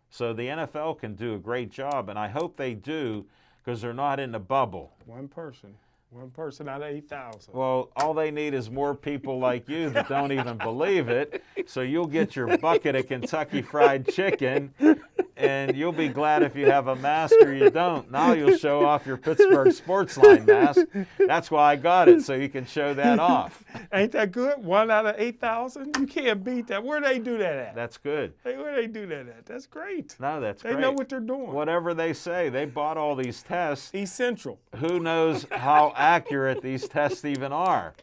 So the NFL can do a great job, and I hope they do because they're not in the bubble. One person out of 8,000. Well, all they need is more people like you that don't even believe it. So you'll get your bucket of Kentucky Fried Chicken, and you'll be glad if you have a mask or you don't. Now you'll show off your Pittsburgh Sportsline mask. That's why I got it, so you can show that off. Ain't that good? 1 out of 8,000? You can't beat that. Where they do that at? That's good. Hey, where they do that at? That's great. No, that's They great. know what they're doing. Whatever they say, they bought all these tests. Essential. Who knows how accurate these tests even are?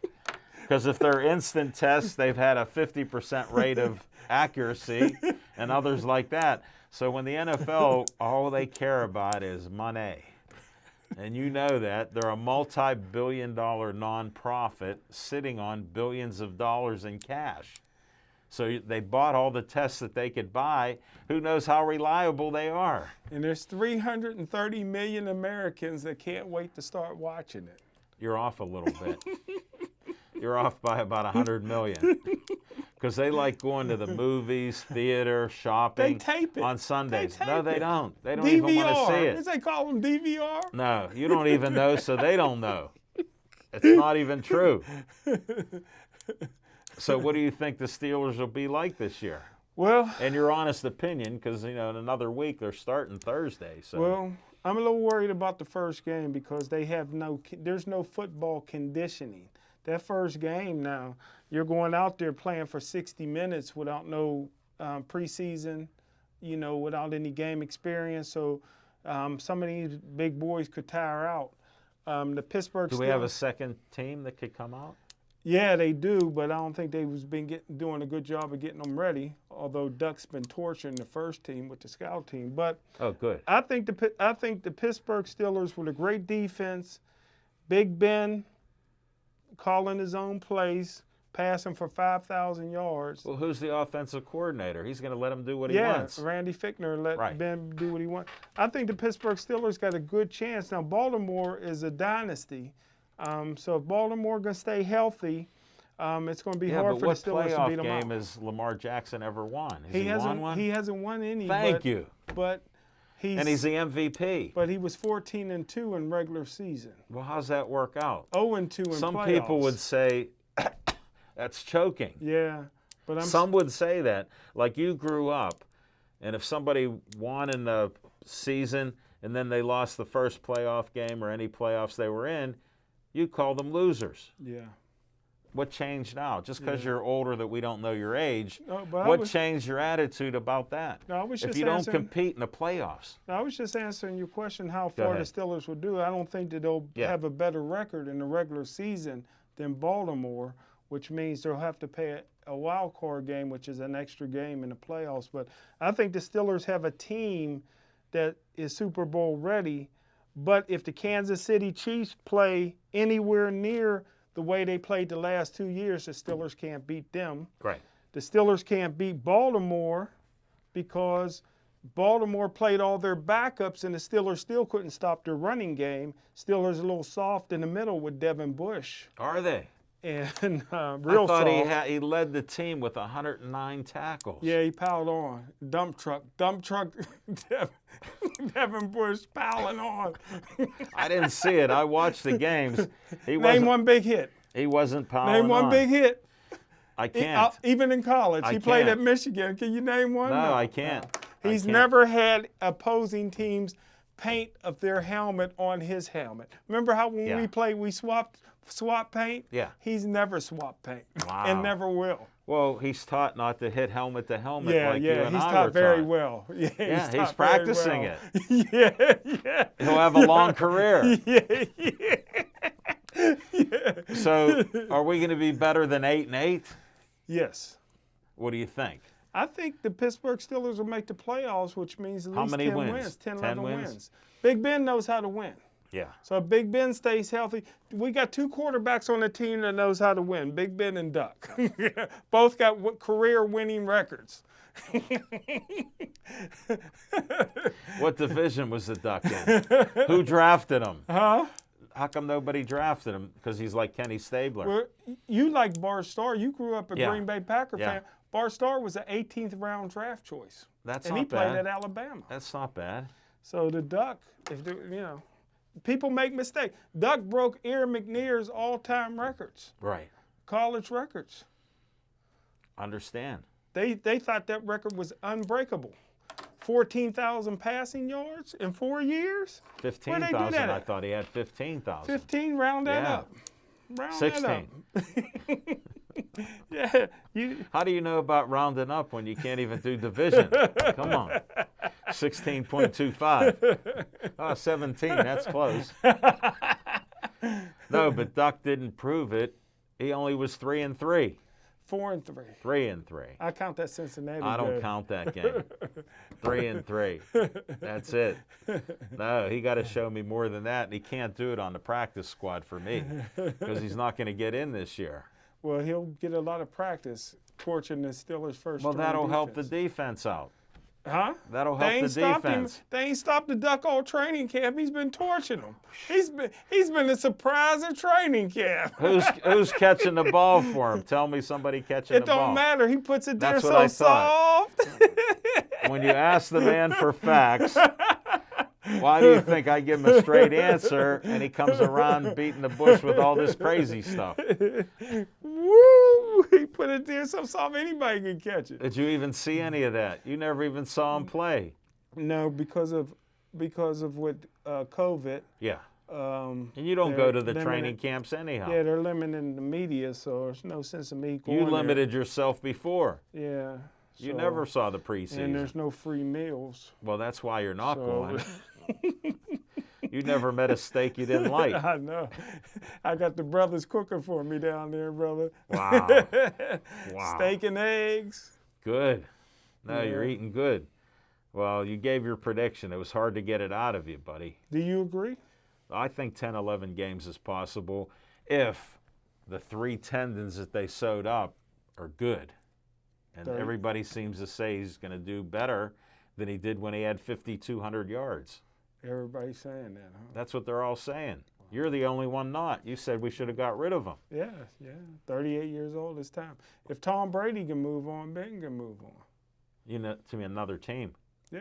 Because if they're instant tests, they've had a 50% rate of accuracy and others like that. So when the NFL, all they care about is money. And you know that. They're a multi-billion-dollar nonprofit sitting on billions of dollars in cash. So they bought all the tests that they could buy. Who knows how reliable they are? And there's 330 million Americans that can't wait to start watching it. You're off a little bit. You're off by about 100 million. Because they like going to the movies, theater, shopping They tape it. on Sundays. They No, tape they it. don't. They don't even want to see DVR. it. What they call them, DVR? No, you don't even know, so they don't know. It's not even true. So what do you think the Steelers will be like this year? Well, And your honest opinion, because, in another week they're starting Thursday. So I'm a little worried about the first game because there's no football conditioning. That first game now, you're going out there playing for 60 minutes without no preseason, without any game experience. So some of these big boys could tire out. The Pittsburgh Do Steelers. we have a second team that could come out? Yeah, they do, but I don't think they was doing a good job of getting them ready. Although Duck's been torturing the first team with the scout team, but Oh, good. I think the Pittsburgh Steelers with a great defense, Big Ben calling his own plays, passing for 5,000 yards. Well, who's the offensive coordinator? He's going to let him do what he Yeah, wants. Randy Fichtner let Right. Ben do what he wants. I think the Pittsburgh Steelers got a good chance. Now, Baltimore is a dynasty. So if Baltimore going to stay healthy, it's going to be Yeah, hard but for what the Steelers to playoff beat them game out. has Lamar Jackson ever won? Has He he hasn't won one? He hasn't won any. Thank you. But And he's the MVP. But he was 14-2 in regular season. Well, how's that work out? 0-2 in Some playoffs. people would say that's choking. Yeah, but Some would say that. Like you grew up, and if somebody won in the season and then they lost the first playoff game or any playoffs they were in, you call them losers. Yeah. What changed now? Just because you're older that we don't know your age, No, but what changed your attitude about that? No, I was if just you don't answering- compete in the playoffs. I was just answering your question how Go far the ahead. Steelers will do. I don't think that they'll Yeah. have a better record in the regular season than Baltimore, which means they'll have to play a wild card game, which is an extra game in the playoffs. But I think the Steelers have a team that is Super Bowl ready. But if the Kansas City Chiefs play anywhere near the way they played the last 2 years, the Steelers can't beat them. Right. The Steelers can't beat Baltimore because Baltimore played all their backups and the Steelers still couldn't stop their running game. Steelers a little soft in the middle with Devin Bush. Are they? And I real thought soft. he led the team with 109 tackles. Yeah, he piled on. Dump truck, Devin Bush piling on. I didn't see it. I watched the games. Name one big hit. He wasn't piling Name one on. big hit. I can't. Even in college. I He played can't. at Michigan. Can you name one? No, I can't. I He's can't. never had opposing teams paint of their helmet on his helmet. Remember how when Yeah. we played, we swap paint? Yeah. He's never swapped paint. Wow. And never will. Well, he's taught not to hit helmet to helmet Yeah, like you and he's I taught were very taught. well. Yeah, Yeah, he's taught very practicing well. it. Yeah. He'll have a long career. Yeah. So, are we going to be better than 8-8? Yes. What do you think? I think the Pittsburgh Steelers will make the playoffs, which means at How least many 10 wins? wins. 10, 10 11 wins? wins. Big Ben knows how to win. Yeah. So if Big Ben stays healthy, we got two quarterbacks on the team that knows how to win, Big Ben and Duck. Both got career-winning records. What division was the Duck in? Who drafted him? Huh? How come nobody drafted him? Because he's like Kenny Stabler. Well, you like Bart Starr. You grew up a Yeah. Green Bay Packer Yeah. fan. Bart Starr was an 18th round draft choice. That's and not he played bad. at Alabama. That's not bad. So the Duck, people make mistakes. Duck broke Aaron McNair's all-time records, Right. college records. Understand. They thought that record was unbreakable. 14,000 passing yards in 4 years? Where'd they do 15,000. that I at? thought he had 15,000. 15, round that Yeah. up. Round 16. that up. Yeah. How do you know about rounding up when you can't even do division? Come on. 16.25. Oh, 17. That's close. No, but Duck didn't prove it. He only was 3-3. 4-3. 3-3. I count that Cincinnati I don't game. count that game. 3-3. That's it. No, he got to show me more than that, and he can't do it on the practice squad for me because he's not going to get in this year. Well, he'll get a lot of practice torching the Steelers' first. Well, string that'll help the defense. defense out. Huh? That'll They help ain't the stopped him. defense. They ain't stopped the Duck all training camp. He's been torching them. He's been a surprise at training camp. Who's catching the ball for him? Tell me somebody catching It the ball. don't matter. He puts it there That's what so I thought. soft. When you ask the man for facts, why do you think I give him a straight answer and he comes around beating the bush with all this crazy stuff? Woo! He put it there so soft anybody can catch it. Did you even see any of that? You never even saw him play. No, because of what COVID. Yeah. And And you don't go to the training camps anyhow. Yeah, they're limiting the media, so there's no sense of me going You there. limited yourself before. Yeah. You so- never saw the And preseason. there's no free meals. Well, that's why you're not So- going. You never met a steak you didn't like. I know. I got the brothers cooking for me down there, brother. Wow. Wow. Steak and eggs. Good. No, Yeah. you're eating good. Well, you gave your prediction. It was hard to get it out of you, buddy. Do you agree? I think 10, 11 games is possible if the 3 tendons that they sewed up are good. And 30. everybody seems to say he's going to do better than he did when he had 5,200 yards. Everybody's saying that, huh? That's what they're all saying. You're the only one not. You said we should have got rid of him. Yeah. 38 years old, it's time. If Tom Brady can move on, Ben can move on. You know, to me, another team. Yeah,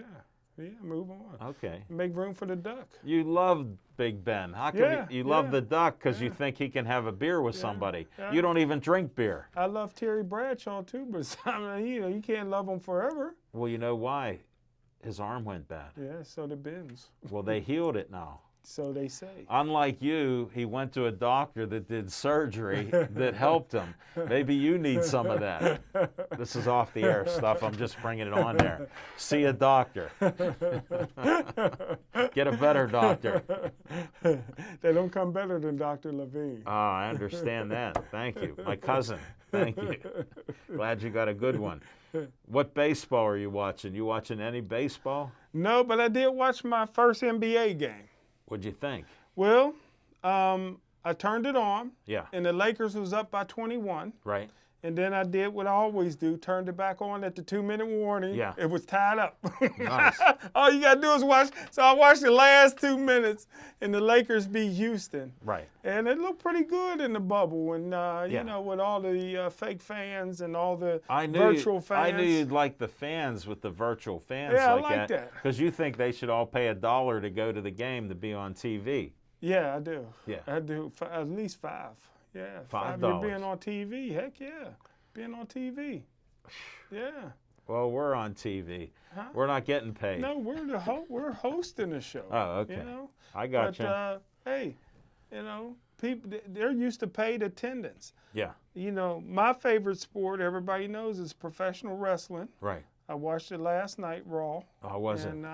move on. Okay. Make room for the duck. You love Big Ben. How come Yeah, you love yeah, the duck because you yeah. think he can have a beer with somebody? yeah. You don't even drink beer. I love Terry Bradshaw too, but I mean, you can't love him forever. Well, you know why? His arm went bad. Yeah, so did Ben's. Well, they healed it now. So they say. Unlike you, he went to a doctor that did surgery that helped him. Maybe you need some of that. This is off the air stuff. I'm just bringing it on there. See a doctor. Get a better doctor. They don't come better than Dr. Levine. Oh, I understand that. Thank you. My cousin. Thank you. Glad you got a good one. What baseball are you watching? You watching any baseball? No, but I did watch my first NBA game. What'd you think? Well, I turned it on, Yeah. and the Lakers was up by 21. Right. And then I did what I always do, turned it back on at the 2-minute warning. Yeah. It was tied up. Nice. All you got to do is watch. So I watched the last 2 minutes, and the Lakers beat Houston. Right. And it looked pretty good in the bubble. And, Yeah. you know, with all the fake fans and all the I knew virtual fans. I knew you'd like the fans with the virtual fans Yeah, I like like that. that. Because you think they should all pay $1 to go to the game to be on TV. Yeah, I do. Yeah. I do. At least 5. Yeah. $5. You're being on TV. Heck yeah. Being on TV. Yeah. Well, we're on TV. Huh? We're not getting paid. No, we're hosting the show. Oh, okay. You know? I got But you. hey, you know, people they're used to paid attendance. Yeah. You know, my favorite sport, everybody knows, is professional wrestling. Right. I watched it last night, Raw. Oh, was it? And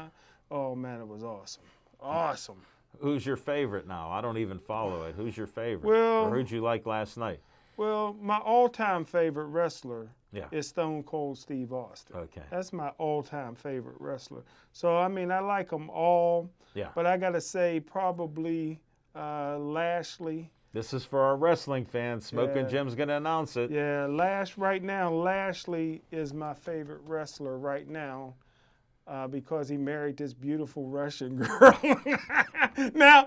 oh man, it was awesome. Awesome. Who's your favorite now? I don't even follow it. Who's your favorite? Well- or who'd you like last night? Well, my all-time favorite wrestler Yeah. is Stone Cold Steve Austin. Okay. That's my all-time favorite wrestler. So I mean, I like them all. Yeah. But I gotta say, probably Lashley. This is for our wrestling fans. Smoking Yeah. Jim's gonna announce it. Yeah, right now, Lashley is my favorite wrestler right now because he married this beautiful Russian girl. Now,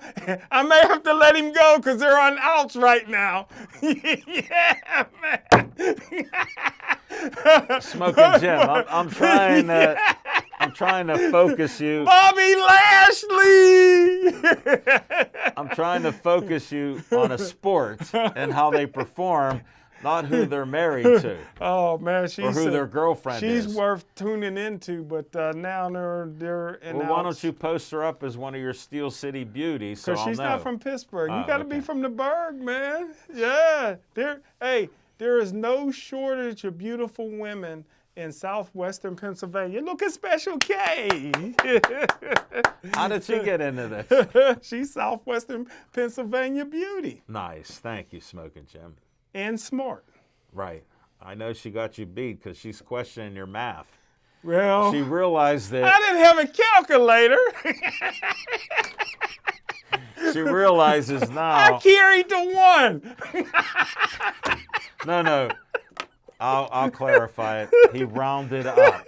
I may have to let him go because they're on outs right now. Yeah, man. Smoking Jim, I'm trying to. I'm trying to focus you. Bobby Lashley! I'm trying to focus you on a sport and how they perform, not who they're married to Oh, man, or who their girlfriend she's is. worth tuning into, but now they're in Well, why outs. don't you post her up as one of your Steel City beauties so Because I'll she's know. not from Pittsburgh. You Oh, got to okay. be from the Burgh, man. Yeah. There is no shortage of beautiful women in southwestern Pennsylvania. Look at Special K. How did she get into this? She's southwestern Pennsylvania beauty Nice. Thank you, Smoking Jim. and smart. Right. I know she got you beat because she's questioning your math. Well, She realized I that didn't have a calculator. she realizes I now. carried the one. No. I'll clarify it. He rounded up.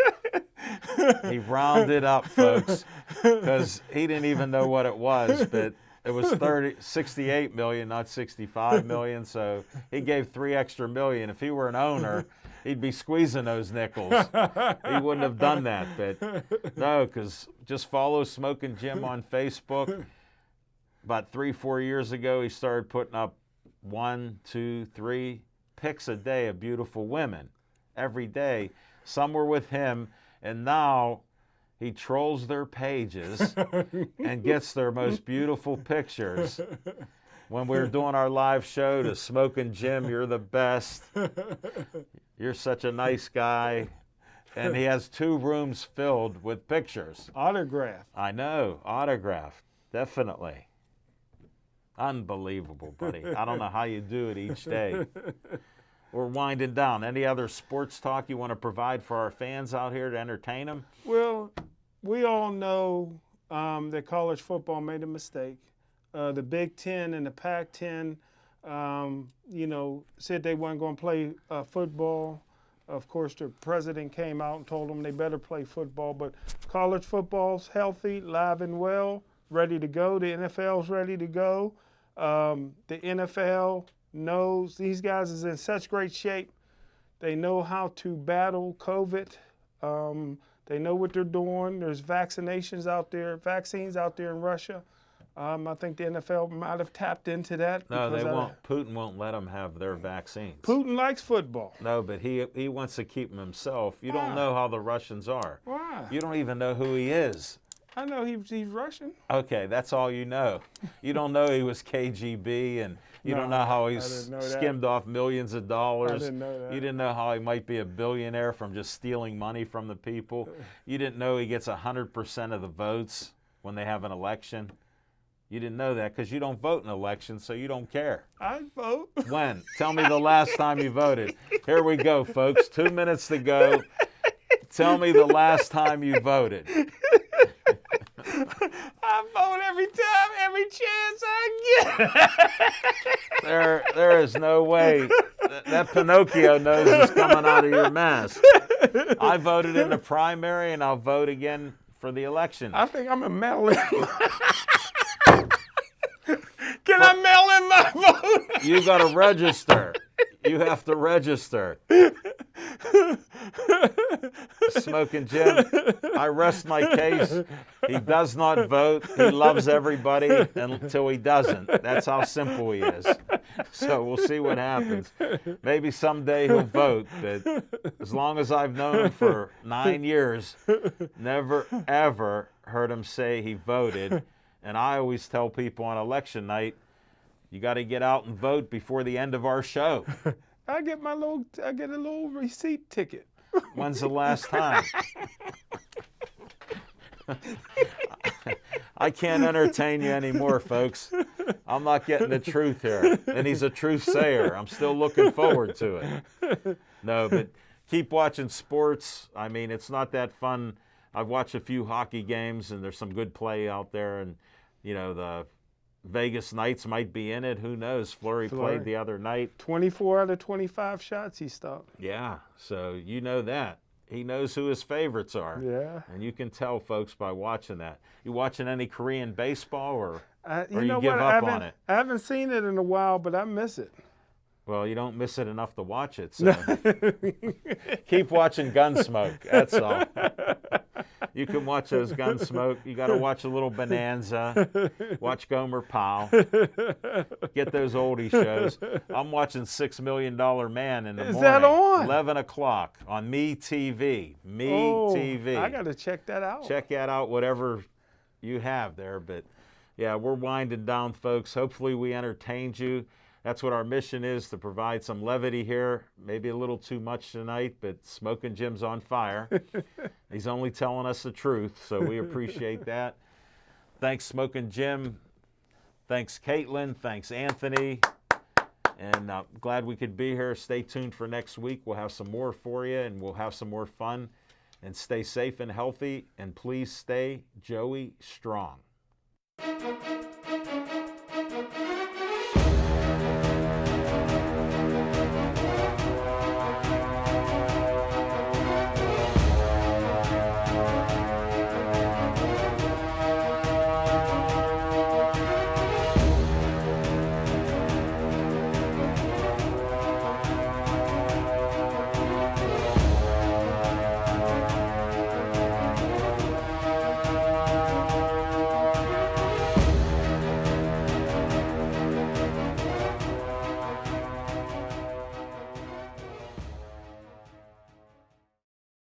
He rounded up, folks, because he didn't even know what it was, but it was 68 million, not 65 million. So he gave $3 extra million. If he were an owner, he'd be squeezing those nickels. He wouldn't have done that, but no, because just follow Smoking Jim on Facebook. About 3-4 years ago, he started putting up 1, 2, 3 pics a day of beautiful women every day. Some were with him, and now he trolls their pages and gets their most beautiful pictures. When we were doing our live show to Smoking Jim, you're the best. You're such a nice guy. And he has 2 rooms filled with pictures. Autograph. I know, autographed. Definitely. Unbelievable, buddy. I don't know how you do it each day. We're winding down. Any other sports talk you want to provide for our fans out here to entertain them? Well, we all know that college football made a mistake. The Big Ten and the Pac-10, said they weren't going to play football. Of course, the president came out and told them they better play football. But college football's healthy, live and well, ready to go. The NFL's ready to go. The NFL knows these guys is in such great shape. They know how to battle COVID. They know what they're doing. There's vaccines out there in Russia. I think the NFL might have tapped into that. No, they won't. Putin won't let them have their vaccines. Putin likes football. No, but he wants to keep them himself. You don't know how the Russians are. Why? You don't even know who he is. I know he's Russian. Okay, that's all you know. You don't know he was KGB, and you don't know how he's skimmed off millions of dollars. I didn't know that. You didn't know how he might be a billionaire from just stealing money from the people. You didn't know he gets 100% of the votes when they have an election. You didn't know that because you don't vote in elections, so you don't care. I vote. When? Tell me the last time you voted. Here we go, folks. 2 minutes to go. Tell me the last time you voted. I vote every time, every chance I get. There is no way that Pinocchio nose is coming out of your mask. I voted in the primary, and I'll vote again for the election. I think I'm a mail in. Can I mail in my vote? You got to register. You have to register. Smoking Jim, I rest my case. He does not vote. He loves everybody until he doesn't. That's how simple he is. So we'll see what happens. Maybe someday he'll vote, but as long as I've known him for 9 years, never, ever heard him say he voted. And I always tell people on election night, you got to get out and vote before the end of our show. I get a little receipt ticket. When's the last time? I can't entertain you anymore, folks. I'm not getting the truth here. And he's a truth sayer. I'm still looking forward to it. No, but keep watching sports. I mean, it's not that fun. I've watched a few hockey games, and there's some good play out there. And, the Vegas Knights might be in it. Who knows? Fleury played the other night. 24 out of 25 shots he stopped. Yeah, so you know that. He knows who his favorites are. Yeah. And you can tell, folks, by watching that. You watching any Korean baseball or you give up on it? I haven't seen it in a while, but I miss it. Well, you don't miss it enough to watch it. So keep watching Gunsmoke. That's all. You can watch those Gunsmoke. You got to watch a little Bonanza. Watch Gomer Pyle. Get those oldie shows. I'm watching $6 Million Man in the morning. Is that on? 11 o'clock on MeTV. MeTV. I got to check that out. Check that out, whatever you have there. But, yeah, we're winding down, folks. Hopefully we entertained you. That's what our mission is, to provide some levity here. Maybe a little too much tonight, but Smoking Jim's on fire. He's only telling us the truth, so we appreciate that. Thanks, Smoking Jim. Thanks, Caitlin. Thanks, Anthony. And glad we could be here. Stay tuned for next week. We'll have some more for you, and we'll have some more fun. And stay safe and healthy, and please stay Joey strong.